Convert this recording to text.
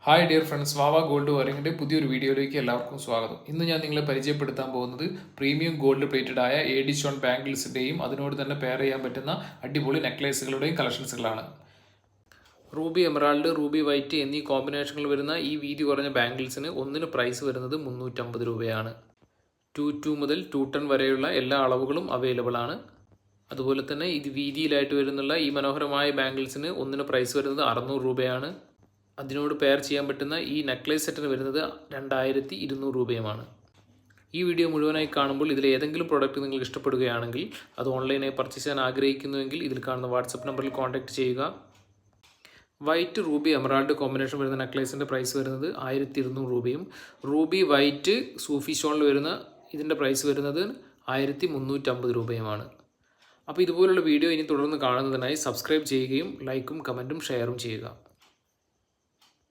Hi dear friends, വാവ gold വയറിങ്ങിൻ്റെ പുതിയൊരു വീഡിയോയിലേക്ക് എല്ലാവർക്കും സ്വാഗതം. ഇന്ന് ഞാൻ നിങ്ങളെ പരിചയപ്പെടുത്താൻ പോകുന്നത് പ്രീമിയം ഗോൾഡ് പ്ലേറ്റഡ് ആയ എഡി സ്റ്റോൺ ബാംഗിൾസിൻ്റെയും അതിനോട് തന്നെ പെയർ ചെയ്യാൻ പറ്റുന്ന അടിപൊളി നെക്ലേസുകളുടെയും കളക്ഷൻസുകളാണ്. റൂബി എമറാൾഡ്, റൂബി വൈറ്റ് എന്നീ കോമ്പിനേഷനുകൾ വരുന്ന ഈ വീതി കുറഞ്ഞ ബാംഗിൾസിന് ഒന്നിന് പ്രൈസ് വരുന്നത് 350 രൂപയാണ്. 2 മുതൽ 210 വരെയുള്ള എല്ലാ അളവുകളും അവൈലബിൾ ആണ്. അതുപോലെ തന്നെ ഇത് വീതിയിലായിട്ട് വരുന്നുള്ള ഈ മനോഹരമായ ബാംഗിൾസിന് ഒന്നിന് പ്രൈസ് വരുന്നത് 600 രൂപയാണ്. അതിനോട് പെയർ ചെയ്യാൻ പറ്റുന്ന ഈ നെക്ലേസ് സെറ്റിന് വരുന്നത് 2200 രൂപയുമാണ്. ഈ വീഡിയോ മുഴുവനായി കാണുമ്പോൾ ഇതിൽ ഏതെങ്കിലും പ്രോഡക്റ്റ് നിങ്ങൾക്ക് ഇഷ്ടപ്പെടുകയാണെങ്കിൽ, അത് ഓൺലൈനായി പർച്ചേസ് ചെയ്യാൻ ആഗ്രഹിക്കുന്നുവെങ്കിൽ ഇതിൽ കാണുന്ന വാട്സപ്പ് നമ്പറിൽ കോൺടാക്റ്റ് ചെയ്യുക. വൈറ്റ് റൂബി എമറാൾഡ് കോമ്പിനേഷൻ വരുന്ന നെക്ലേസിൻ്റെ പ്രൈസ് വരുന്നത് 1200 രൂപയും, റൂബി വൈറ്റ് സൂഫി സ്റ്റോണിൽ വരുന്ന ഇതിൻ്റെ പ്രൈസ് വരുന്നത് 1350 രൂപയുമാണ്. അപ്പോൾ ഇതുപോലുള്ള വീഡിയോ ഇനി തുടർന്ന് കാണുന്നതിനായി സബ്സ്ക്രൈബ് ചെയ്യുകയും ലൈക്കും കമൻറ്റും ഷെയറും ചെയ്യുക.